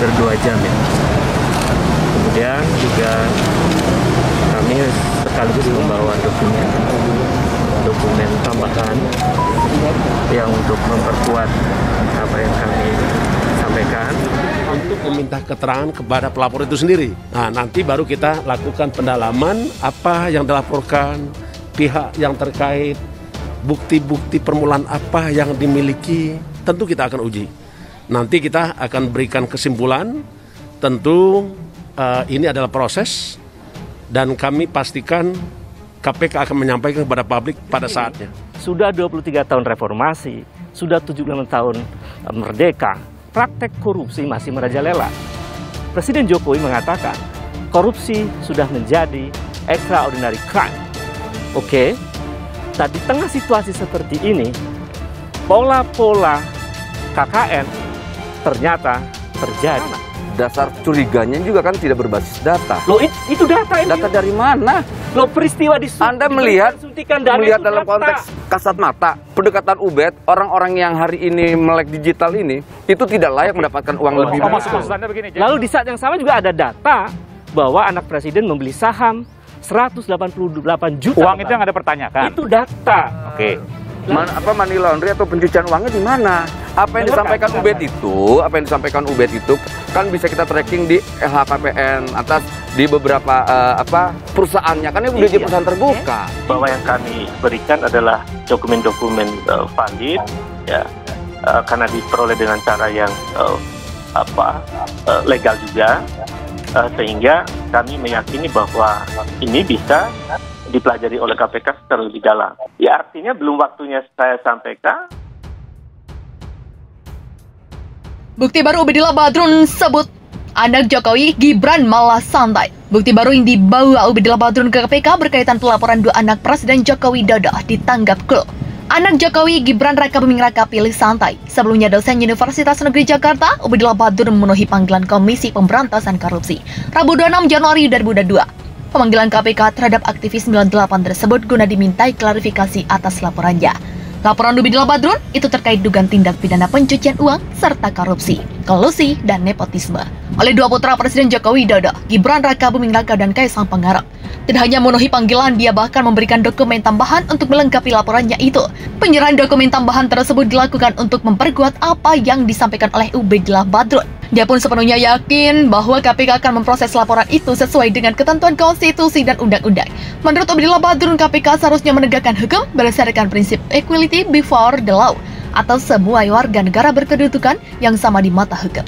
hampir 2 jam ya. Kemudian juga kami sekaligus membawa dokumen tambahan yang untuk memperkuat apa yang kami sampaikan. Untuk meminta keterangan kepada pelapor itu sendiri. Nah, nanti baru kita lakukan pendalaman apa yang dilaporkan, pihak yang terkait, bukti-bukti permulaan apa yang dimiliki, tentu kita akan uji. Nanti kita akan berikan kesimpulan, tentu ini adalah proses, dan kami pastikan KPK akan menyampaikan kepada publik pada saatnya. Sudah 23 tahun reformasi, sudah 75 tahun merdeka, praktek korupsi masih merajalela. Presiden Jokowi mengatakan, korupsi sudah menjadi extraordinary crime. Oke, nah di tengah situasi seperti ini, pola-pola KKN ternyata terjadi. Dasar curiganya juga kan tidak berbasis data. Loh, itu data ini. Data dari mana? Loh, peristiwa Anda melihat dalam data. konteks kasat mata, pendekatan Ubed, orang-orang yang hari ini melek digital ini, itu tidak layak mendapatkan uang lebih banyak. Lalu di saat yang sama juga ada data bahwa anak presiden membeli saham 188 juta. Uang itu yang ada pertanyakan. Itu data. Oke. Money laundry atau pencucian uangnya di mana? Apa yang disampaikan Ubed itu kan bisa kita tracking di LHKPN atas di beberapa perusahaannya, kan ini udah jadi perusahaan terbuka. Bahwa yang kami berikan adalah dokumen-dokumen valid ya, karena diperoleh dengan cara yang legal juga, sehingga kami meyakini bahwa ini bisa dipelajari oleh KPK secara lebih dalam. Ya, artinya belum waktunya saya sampaikan. Bukti baru Ubedillah Badrun sebut anak Jokowi Gibran malah santai. Bukti baru yang dibawa Ubedillah Badrun ke KPK berkaitan pelaporan 2 anak Presiden Joko Widodo ditanggap cool. Anak Jokowi Gibran Raka Buming Raka pilih santai. Sebelumnya dosen Universitas Negeri Jakarta, Ubedillah Badrun memenuhi panggilan Komisi Pemberantasan Korupsi Rabu 26 Januari 2022. Pemanggilan KPK terhadap aktivis 98 tersebut guna dimintai klarifikasi atas laporannya. Laporan Ubedillah Badrun itu terkait dugaan tindak pidana pencucian uang serta korupsi, kolusi, dan nepotisme oleh 2 putra Presiden Joko Widodo, Gibran Raka Buming Raka dan Kaisang Pangarep. Tidak hanya memenuhi panggilan, dia bahkan memberikan dokumen tambahan untuk melengkapi laporannya itu. Penyerahan dokumen tambahan tersebut dilakukan untuk memperkuat apa yang disampaikan oleh Ubedillah Badrun. Dia pun sepenuhnya yakin bahwa KPK akan memproses laporan itu sesuai dengan ketentuan konstitusi dan undang-undang. Menurut Ubedillah Badrun, KPK seharusnya menegakkan hukum berdasarkan prinsip equality before the law, atau semua warga negara berkedudukan yang sama di mata hukum.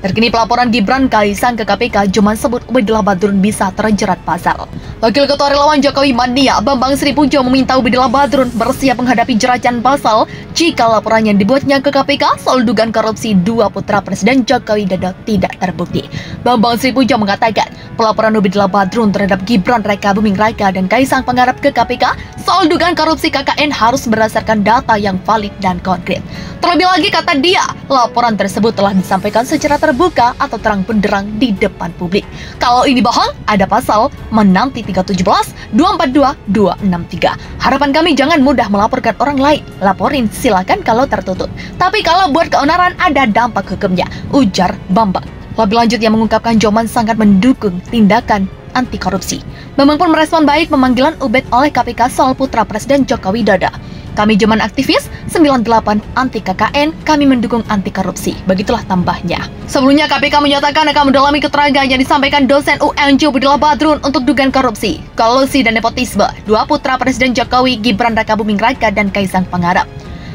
Terkini pelaporan Gibran Kaisang ke KPK cuma sebut Ubedillah Badrun bisa terjerat pasal. Wakil Ketua Relawan Jokowi Mania Bambang Sri Pujo meminta Ubedillah Badrun bersiap menghadapi jeratan pasal jika laporan yang dibuatnya ke KPK soal dugaan korupsi 2 putra Presiden Joko Widodo tidak terbukti. Bambang Sri Pujo mengatakan pelaporan Ubedillah Badrun terhadap Gibran Raka Buming Raka dan Kaisang Pangarep ke KPK soal dugaan korupsi KKN harus berdasarkan data yang valid dan konkret. Terlebih lagi, kata dia, laporan tersebut telah disampaikan secara terbuka atau terang benderang di depan publik. Kalau ini bohong, ada pasal menanti 317, 242, 263. Harapan kami jangan mudah melaporkan orang lain. Laporin silakan kalau tertutup. Tapi kalau buat keonaran ada dampak hukumnya, ujar Bambang. Lebih lanjut, yang mengungkapkan Joman sangat mendukung tindakan anti korupsi. Bambang pun merespon baik pemanggilan Ubed oleh KPK soal putra Presiden Joko Widodo. Kami Joman aktivis 98 anti KKN, kami mendukung anti korupsi. Begitulah tambahnya. Sebelumnya KPK menyatakan akan mendalami keterangan yang disampaikan dosen UNJ Ubedillah Badrun untuk dugaan korupsi, kolusi, dan nepotisme 2 putra Presiden Jokowi, Gibran Raka Buming Raka dan Kaisang Pangarep.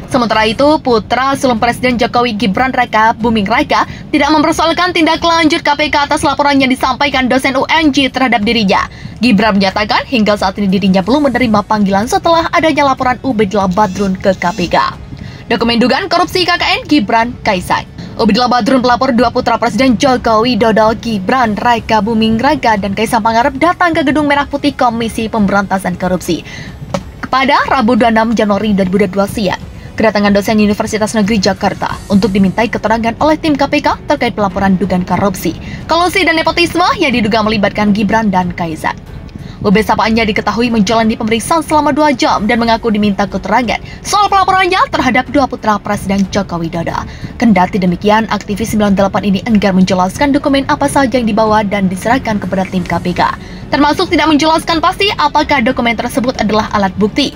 Sementara itu, putra sulung Presiden Jokowi Gibran Raka Buming Raka tidak mempersoalkan tindak lanjut KPK atas laporan yang disampaikan dosen UNJ terhadap dirinya. Gibran menyatakan hingga saat ini dirinya belum menerima panggilan setelah adanya laporan Ubedillah Badrun ke KPK. Dokumen dugaan korupsi KKN Gibran Kaisang. Ubedillah Badrun pelapor 2 putra Presiden Joko Widodo, Gibran Raka Buming Raka dan Kaisang Pangarep datang ke Gedung Merah Putih Komisi Pemberantasan Korupsi pada Rabu 26 Januari 2022 siang. Kedatangan dosen Universitas Negeri Jakarta untuk dimintai keterangan oleh tim KPK terkait pelaporan dugaan korupsi, kolusi, dan nepotisme yang diduga melibatkan Gibran dan Kaisang. UB sapaannya diketahui menjalani pemeriksaan selama 2 jam dan mengaku diminta keterangan soal pelaporannya terhadap 2 putra Presiden Joko Widodo. Kendati demikian, aktivis 98 ini enggan menjelaskan dokumen apa saja yang dibawa dan diserahkan kepada tim KPK, termasuk tidak menjelaskan pasti apakah dokumen tersebut adalah alat bukti.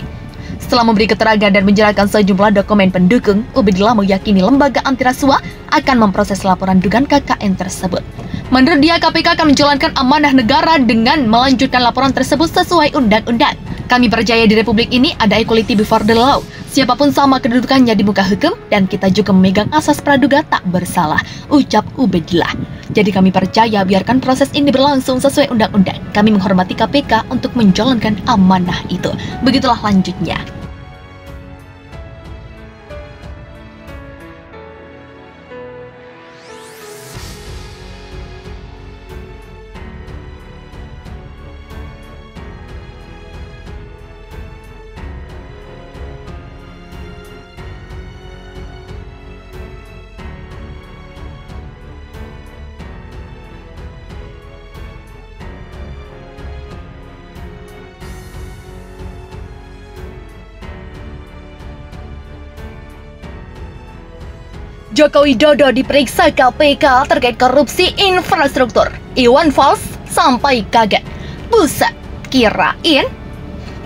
Setelah memberi keterangan dan menyerahkan sejumlah dokumen pendukung, Ubedillah meyakini lembaga anti rasuah akan memproses laporan dugaan KKN tersebut. Menurut dia, KPK akan menjalankan amanah negara dengan melanjutkan laporan tersebut sesuai undang-undang. Kami percaya di Republik ini ada equality before the law. Siapapun sama kedudukannya di muka hukum dan kita juga memegang asas praduga tak bersalah, ucap Ubedillah. Jadi kami percaya biarkan proses ini berlangsung sesuai undang-undang. Kami menghormati KPK untuk menjalankan amanah itu. Begitulah lanjutnya. Joko Widodo diperiksa KPK terkait korupsi infrastruktur. Iwan Fals sampai kaget. Buset, kirain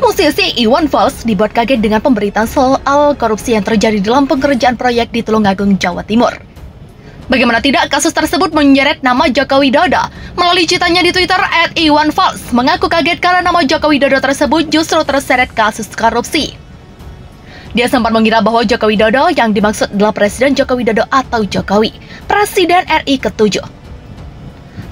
musisi Iwan Fals dibuat kaget dengan pemberitaan soal korupsi yang terjadi dalam pengerjaan proyek di Tulungagung, Jawa Timur. Bagaimana tidak, kasus tersebut menyeret nama Joko Widodo. Melalui cuitannya di Twitter, @Iwan Fals mengaku kaget karena nama Joko Widodo tersebut justru terseret kasus korupsi. Dia sempat mengira bahwa Joko Widodo yang dimaksud adalah Presiden Joko Widodo atau Jokowi, Presiden RI ke-7.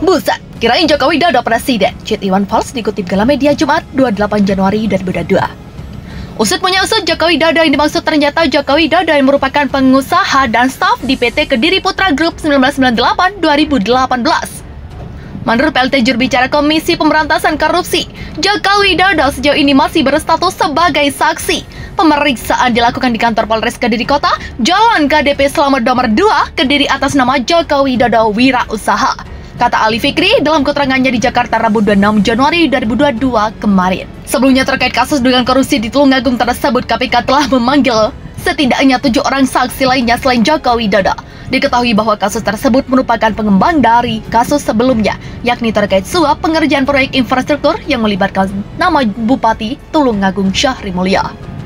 Buset, kirain Joko Widodo Presiden, tweet Iwan Fals dikutip Galamedia Jumat 28 Januari 2022. Usut punya usut, Joko Widodo yang dimaksud ternyata Joko Widodo yang merupakan pengusaha dan staf di PT Kediri Putra Group 1998-2018. Menurut PLT jurubicara Komisi Pemberantasan Korupsi, Joko Widodo sejauh ini masih berstatus sebagai saksi. Pemeriksaan dilakukan di kantor Polres Kediri Kota, Jalan KDP Slamet nomor 2, Kediri atas nama Joko Widodo Wirausaha, kata Ali Fikri dalam keterangannya di Jakarta Rabu 26 Januari 2022 kemarin. Sebelumnya terkait kasus dugaan korupsi di Tulungagung tersebut, KPK telah memanggil setidaknya 7 orang saksi lainnya selain Joko Widodo. Diketahui bahwa kasus tersebut merupakan pengembang dari kasus sebelumnya, yakni terkait suap pengerjaan proyek infrastruktur yang melibatkan nama Bupati Tulungagung Syahri Mulya.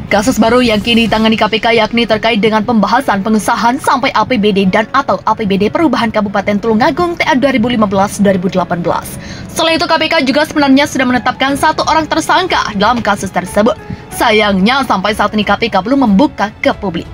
Kasus baru yang kini ditangani KPK yakni terkait dengan pembahasan pengesahan sampai APBD dan atau APBD Perubahan Kabupaten Tulungagung TA 2015-2018. Selain itu, KPK juga sebenarnya sudah menetapkan 1 orang tersangka dalam kasus tersebut. Sayangnya sampai saat ini KPK belum membuka ke publik.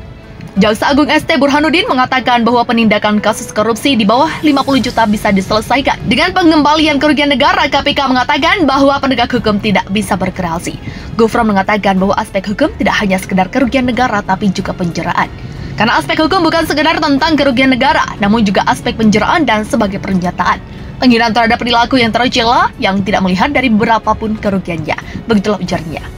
Jaksa Agung ST Burhanuddin mengatakan bahwa penindakan kasus korupsi di bawah 50 juta bisa diselesaikan dengan pengembalian kerugian negara. KPK mengatakan bahwa penegak hukum tidak bisa berkreasi. Gufron mengatakan bahwa aspek hukum tidak hanya sekedar kerugian negara tapi juga penjaraan. Karena aspek hukum bukan sekedar tentang kerugian negara, namun juga aspek penjaraan dan sebagai pernyataan penghinaan terhadap perilaku yang tercela yang tidak melihat dari berapapun kerugiannya. Begitulah ujarnya.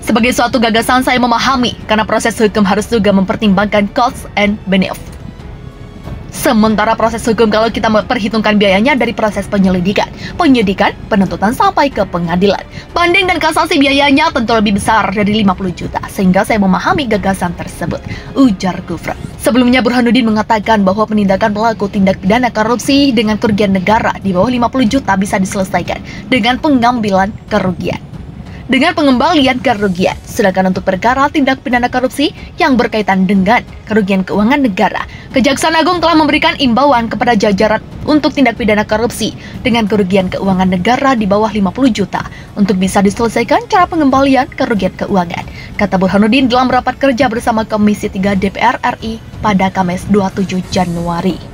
Sebagai suatu gagasan saya memahami, karena proses hukum harus juga mempertimbangkan cost and benefit. Sementara proses hukum kalau kita memperhitungkan biayanya dari proses penyelidikan, penyidikan, penuntutan sampai ke pengadilan. Banding dan kasasi biayanya tentu lebih besar dari 50 juta, sehingga saya memahami gagasan tersebut, ujar Gufron. Sebelumnya Burhanuddin mengatakan bahwa penindakan pelaku tindak pidana korupsi dengan kerugian negara di bawah 50 juta bisa diselesaikan dengan pengembalian kerugian. Sedangkan untuk perkara tindak pidana korupsi yang berkaitan dengan kerugian keuangan negara, Kejaksaan Agung telah memberikan imbauan kepada jajaran untuk tindak pidana korupsi dengan kerugian keuangan negara di bawah 50 juta untuk bisa diselesaikan cara pengembalian kerugian keuangan, kata Burhanuddin dalam rapat kerja bersama Komisi 3 DPR RI pada Kamis 27 Januari.